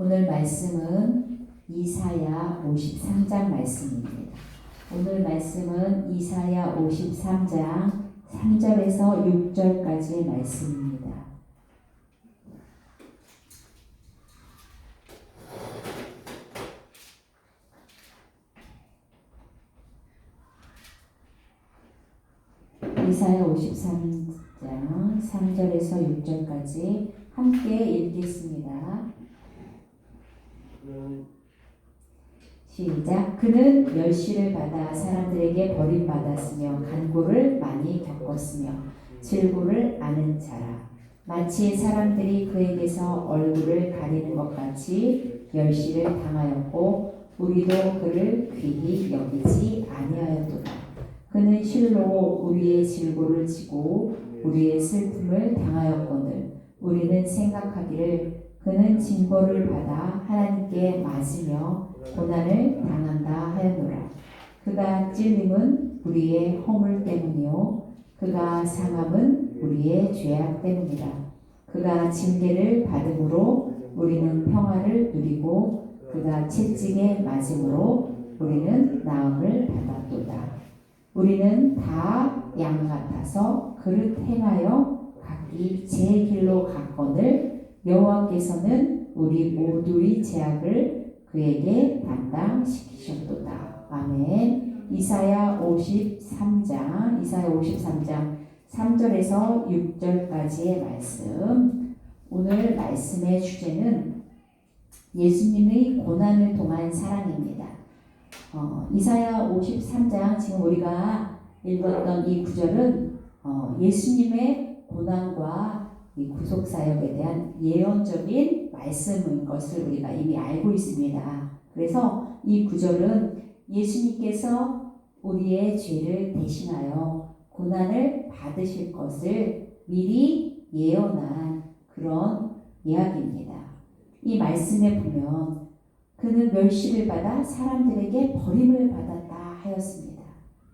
오늘 말씀은 이사야 53장 말씀입니다. 오늘 말씀은 이사야 53장 3절에서 6절까지의 말씀입니다. 이사야 53장 3절에서 6절까지 함께 읽겠습니다. 시작. 그는 멸시를 받아 사람들에게 버림받았으며 간고를 많이 겪었으며 질고를 아는 자라. 마치 사람들이 그에게서 얼굴을 가리는 것 같이 멸시를 당하였고 우리도 그를 귀히 여기지 아니하였도다. 그는 실로 우리의 질고를 지고 우리의 슬픔을 당하였거늘 우리는 생각하기를 그는 징벌을 받아 하나님께 맞으며 고난을 당한다 하였노라. 그가 찔림은 우리의 허물 때문이요 그가 상함은 우리의 죄악 때문이라. 그가 징계를 받음으로 우리는 평화를 누리고 그가 채찍에 맞음으로 우리는 나음을 받았도다. 우리는 다 양 같아서 그릇 행하여 각기 제 길로 갔거늘 여호와께서는 우리 모두의 죄악을 그에게 담당시키셨도다. 아멘. 이사야 53장 3절에서 6절까지의 말씀. 오늘 말씀의 주제는 예수님의 고난을 통한 사랑입니다. 이사야 53장 지금 우리가 읽었던 이 구절은 예수님의 고난과 이 구속사역에 대한 예언적인 말씀인 것을 우리가 이미 알고 있습니다. 그래서 이 구절은 예수님께서 우리의 죄를 대신하여 고난을 받으실 것을 미리 예언한 그런 이야기입니다. 이 말씀에 보면 그는 멸시를 받아 사람들에게 버림을 받았다 하였습니다.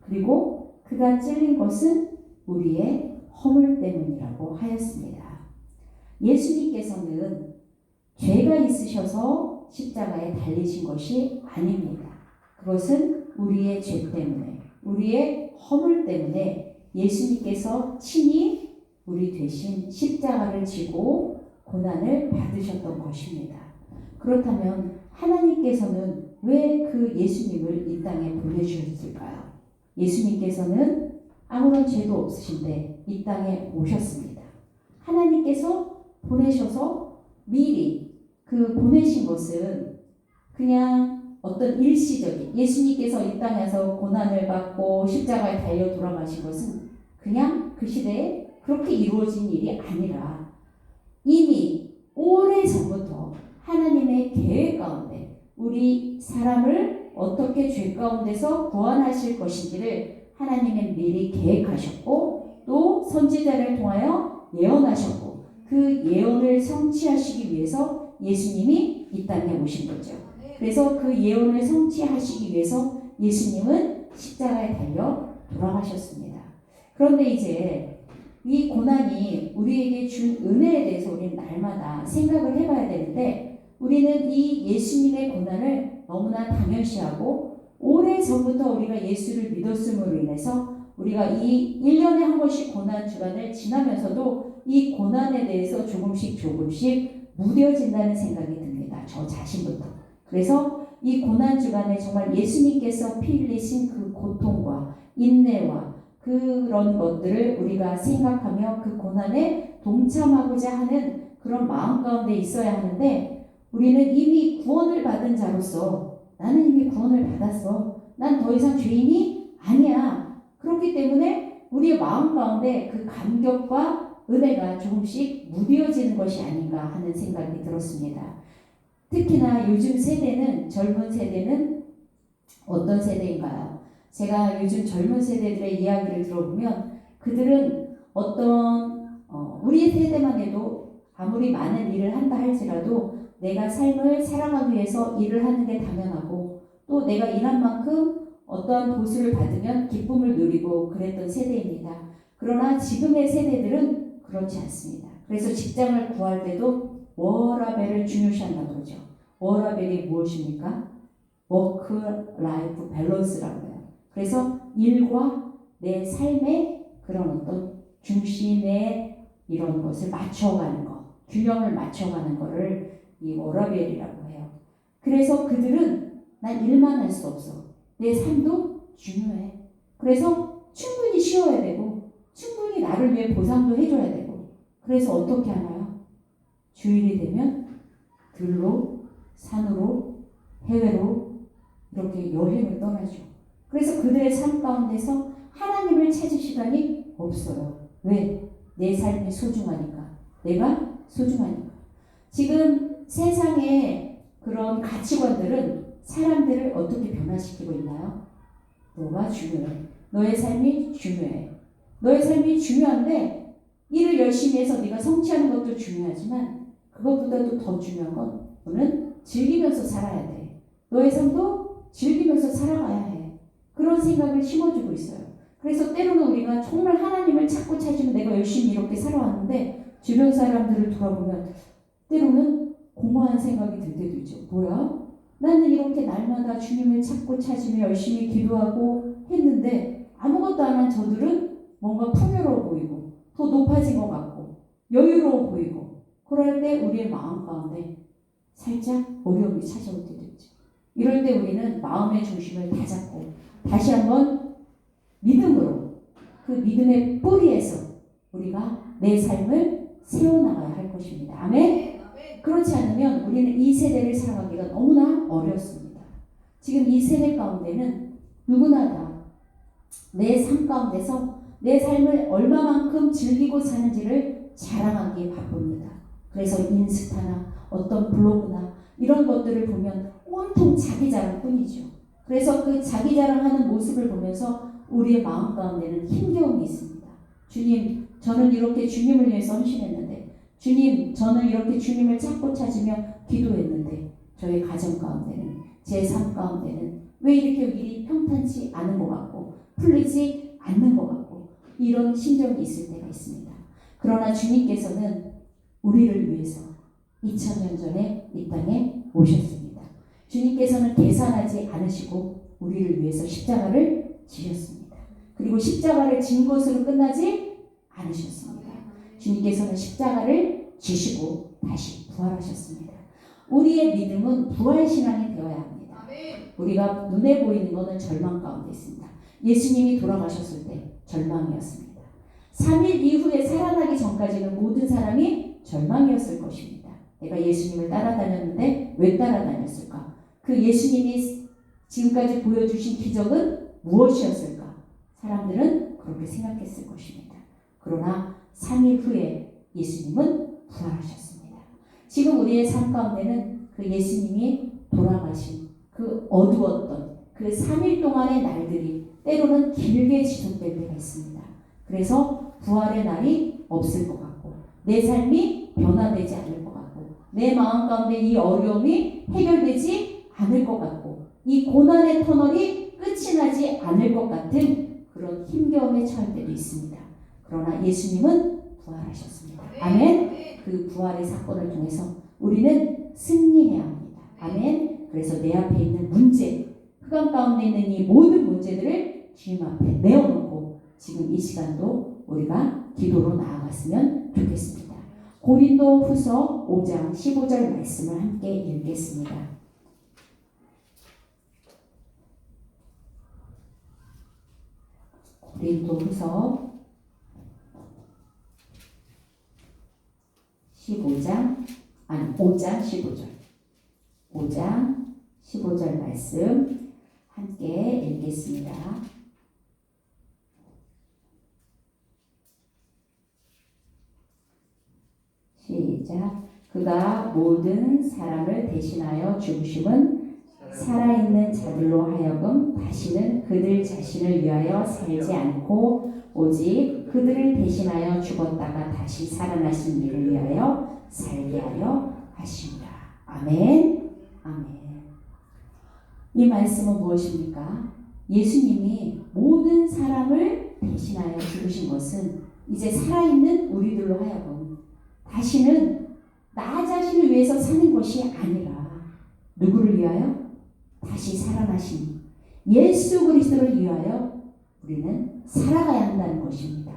그리고 그가 찔린 것은 우리의 허물 때문이라고 하였습니다. 예수님께서는 죄가 있으셔서 십자가에 달리신 것이 아닙니다. 그것은 우리의 죄 때문에, 우리의 허물 때문에 예수님께서 친히 우리 대신 십자가를 지고 고난을 받으셨던 것입니다. 그렇다면 하나님께서는 왜 그 예수님을 이 땅에 보내주셨을까요? 예수님께서는 아무런 죄도 없으신데 이 땅에 오셨습니다. 하나님께서 보내셔서 미리 그 보내신 것은 그냥 어떤 일시적인 예수님께서 이 땅에서 고난을 받고 십자가에 달려 돌아가신 것은 그냥 그 시대에 그렇게 이루어진 일이 아니라 이미 오래전부터 하나님의 계획 가운데 우리 사람을 어떻게 죄 가운데서 구원하실 것인지를 하나님은 미리 계획하셨고 또 선지자를 통하여 예언하셨고 그 예언을 성취하시기 위해서 예수님이 이 땅에 오신 거죠. 그래서 그 예언을 성취하시기 위해서 예수님은 십자가에 달려 돌아가셨습니다. 그런데 이제 이 고난이 우리에게 준 은혜에 대해서 우리는 날마다 생각을 해봐야 되는데 우리는 이 예수님의 고난을 너무나 당연시하고 오래전부터 우리가 예수를 믿었음으로 인해서 우리가 이 1년에 한 번씩 고난 주간을 지나면서도 이 고난에 대해서 조금씩 무뎌진다는 생각이 듭니다. 저 자신부터. 그래서 이 고난 주간에 정말 예수님께서 피 흘리신 그 고통과 인내와 그런 것들을 우리가 생각하며 그 고난에 동참하고자 하는 그런 마음 가운데 있어야 하는데 우리는 이미 구원을 받은 자로서 나는 이미 구원을 받았어. 난 더 이상 죄인이 아니야. 그렇기 때문에 우리의 마음 가운데 그 감격과 은혜가 조금씩 무뎌지는 것이 아닌가 하는 생각이 들었습니다. 특히나 요즘 세대는 젊은 세대는 어떤 세대인가요? 제가 요즘 젊은 세대들의 이야기를 들어보면 그들은 우리 세대만 해도 아무리 많은 일을 한다 할지라도 내가 삶을 살아가기 위해서 일을 하는 게 당연하고 또 내가 일한 만큼 어떠한 보수를 받으면 기쁨을 누리고 그랬던 세대입니다. 그러나 지금의 세대들은 그렇지 않습니다. 그래서 직장을 구할 때도 워라밸을 중요시한다고 그러죠. 워라벨이 무엇입니까? 워크 라이프 밸런스라고 해요. 그래서 일과 내 삶의 그런 어떤 중심의 이런 것을 맞춰가는 것, 균형을 맞춰가는 거를 이 워라벨이라고 해요. 그래서 그들은 난 일만 할 수 없어. 내 삶도 중요해. 그래서 충분히 쉬어야 되고 충분히 나를 위해 보상도 해줘야 되고 그래서 어떻게 하나요? 주일이 되면 들로, 산으로, 해외로 이렇게 여행을 떠나죠. 그래서 그들의 삶 가운데서 하나님을 찾을 시간이 없어요. 왜? 내 삶이 소중하니까. 내가 소중하니까. 지금 세상의 그런 가치관들은 사람들을 어떻게 변화시키고 있나요? 너가 중요해. 너의 삶이 중요해. 너의 삶이 중요한데 일을 열심히 해서 네가 성취하는 것도 중요하지만 그것보다도 더 중요한 건 너는 즐기면서 살아야 돼. 너의 삶도 즐기면서 살아가야 해. 그런 생각을 심어주고 있어요. 그래서 때로는 우리가 정말 하나님을 찾고 찾으면 내가 열심히 이렇게 살아왔는데 주변 사람들을 돌아보면 때로는 공허한 생각이 들 때도 있죠. 뭐야? 나는 이렇게 날마다 주님을 찾고 찾으며 열심히 기도하고 했는데 아무것도 안 한 저들은 뭔가 풍요로워 보이고 더 높아진 것 같고 여유로워 보이고 그럴 때 우리의 마음 가운데 살짝 어려움이 찾아올 때도 있죠. 이럴 때 우리는 마음의 중심을 다잡고 다시 한번 믿음으로 그 믿음의 뿌리에서 우리가 내 삶을 세워나가야 할 것입니다. 아멘? 그렇지 않으면 우리는 이 세대를 살아가기가 너무나 어렵습니다. 지금 이 세대 가운데는 누구나 다 내 삶 가운데서 내 삶을 얼마만큼 즐기고 사는지를 자랑하기에 바쁩니다. 그래서 인스타나 어떤 블로그나 이런 것들을 보면 온통 자기 자랑뿐이죠. 그래서 그 자기 자랑하는 모습을 보면서 우리의 마음 가운데는 힘겨움이 있습니다. 주님, 저는 이렇게 주님을 위해서 헌신했는데 주님, 저는 이렇게 주님을 찾고 찾으며 기도했는데 저의 가정 가운데는 제 삶 가운데는 왜 이렇게 일이 평탄치 않은 것 같고 풀리지 않는 것 같고 이런 심정이 있을 때가 있습니다. 그러나 주님께서는 우리를 위해서 2000년 전에 이 땅에 오셨습니다. 주님께서는 계산하지 않으시고 우리를 위해서 십자가를 지셨습니다. 그리고 십자가를 진 것으로 끝나지 않으셨습니다. 주님께서는 십자가를 지시고 다시 부활하셨습니다. 우리의 믿음은 부활신앙이 되어야 합니다. 우리가 눈에 보이는 것은 절망 가운데 있습니다. 예수님이 돌아가셨을 때 절망이었습니다. 3일 이후에 살아나기 전까지는 모든 사람이 절망이었을 것입니다. 내가 예수님을 따라다녔는데 왜 따라다녔을까? 그 예수님이 지금까지 보여주신 기적은 무엇이었을까? 사람들은 그렇게 생각했을 것입니다. 그러나 3일 후에 예수님은 부활하셨습니다. 지금 우리의 삶 가운데는 그 예수님이 돌아가신 그 어두웠던 그 3일 동안의 날들이 때로는 길게 지속될 때가 있습니다. 그래서 부활의 날이 없을 것 같고 내 삶이 변화되지 않을 것 같고 내 마음 가운데 이 어려움이 해결되지 않을 것 같고 이 고난의 터널이 끝이 나지 않을 것 같은 그런 힘겨움에 처할 때도 있습니다. 그러나 예수님은 부활하셨습니다. 아멘. 그 부활의 사건을 통해서 우리는 승리해야 합니다. 아멘. 그래서 내 앞에 있는 문제, 흑암 가운데 있는 이 모든 문제들을 주님 앞에 내어놓고 지금 이 시간도 우리가 기도로 나아갔으면 좋겠습니다. 고린도 후서 5장 15절 말씀을 함께 읽겠습니다. 고린도 후서 5장 15절 5장 15절 말씀 함께 읽겠습니다. 시작. 그가 모든 사람을 대신하여 죽으심은 살아있는 자들로 하여금 다시는 그들 자신을 위하여 살지 않고 오직 그들을 대신하여 죽었다가 다시 살아나신 이를 위하여 살게 하려 하십니다. 아멘. 아멘. 이 말씀은 무엇입니까? 예수님이 모든 사람을 대신하여 죽으신 것은 이제 살아있는 우리들로 하여금 다시는 나 자신을 위해서 사는 것이 아니라 누구를 위하여? 다시 살아나신 예수 그리스도를 위하여 우리는 살아가야 한다는 것입니다.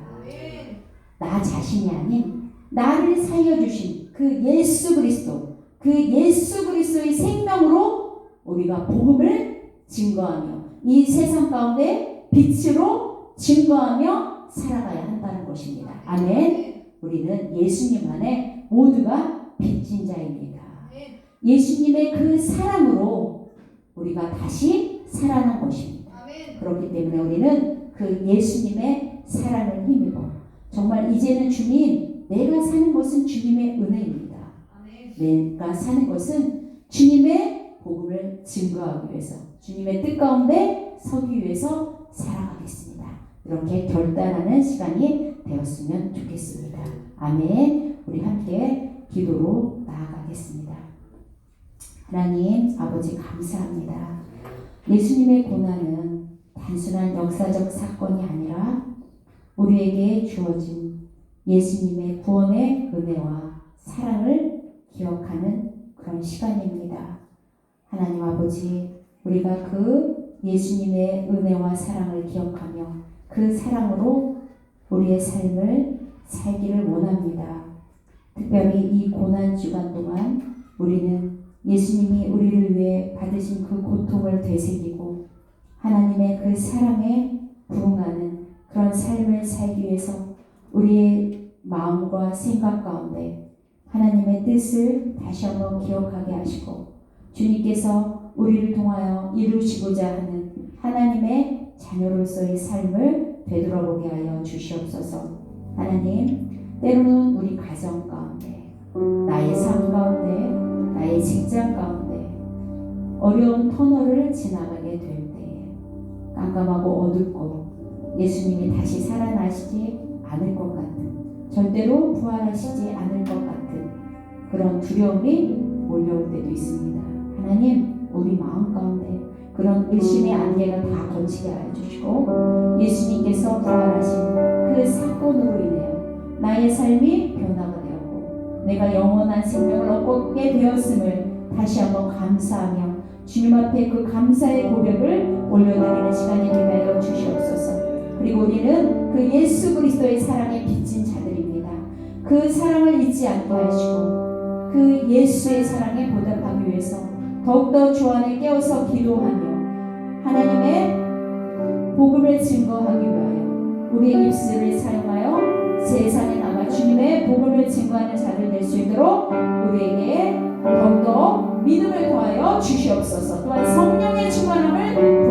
나 자신이 아닌 나를 살려주신 그 예수 그리스도, 그 예수 그리스도의 생명으로 우리가 복음을 증거하며 이 세상 가운데 빛으로 증거하며 살아가야 한다는 것입니다. 아멘. 우리는 예수님 안에 모두가 빚진 자입니다. 예수님의 그 사랑으로 우리가 다시 살아난 것입니다. 그렇기 때문에 우리는 그 예수님의 사랑을 힘입어 정말 이제는 주님, 내가 사는 것은 주님의 은혜입니다. 내가 사는 것은 주님의 복음을 증거하기 위해서, 주님의 뜻 가운데 서기 위해서 살아가겠습니다. 이렇게 결단하는 시간이 되었으면 좋겠습니다. 아멘. 우리 함께 기도로 나아가겠습니다. 하나님 아버지 감사합니다. 예수님의 고난은 단순한 역사적 사건이 아니라 우리에게 주어진 예수님의 구원의 은혜와 사랑을 기억하는 그런 시간입니다. 하나님 아버지, 우리가 그 예수님의 은혜와 사랑을 기억하며 그 사랑으로 우리의 삶을 살기를 원합니다. 특별히 이 고난 주간 동안 우리는 예수님이 우리를 위해 받으신 그 고통을 되새기고 하나님의 그 사랑에 부응하는 그런 삶을 살기 위해서 우리의 마음과 생각 가운데 하나님의 뜻을 다시 한번 기억하게 하시고 주님께서 우리를 통하여 이루시고자 하는 하나님의 자녀로서의 삶을 되돌아보게 하여 주시옵소서. 하나님, 때로는 우리 가정 가운데, 나의 삶 가운데, 나의 직장 가운데 어려운 터널을 지나가게 될 때에 깜깜하고 어둡고 예수님이 다시 살아나시지 않을 것 같은, 절대로 부활하시지 않을 것 같은 그런 두려움이 몰려올 때도 있습니다. 하나님, 우리 마음 가운데 그런 의심의 안개가 다 거치게 하여 주시고 예수님께서 부활하신 그 사건으로 인하여 나의 삶이 변화가 되었고 내가 영원한 생명을 얻게 되었음을 다시 한번 감사하며 주님 앞에 그 감사의 고백을 올려드리는 시간이 되게 하여 주시옵소서. 그리고 우리는 그 예수 그리스도의 사랑에 빚진 자들입니다. 그 사랑을 잊지 않게 하시고 그 예수의 사랑에 보답하기 위해서 더욱더 주 안에 깨어서 기도하며 하나님의 복음을 증거하기 위하여 우리의 입술을 사용하여 세상에 나가 주님의 복음을 증거하는 자들 될 수 있도록 우리에게 더욱더 믿음을 더하여 주시옵소서. 또한 성령의 충만함을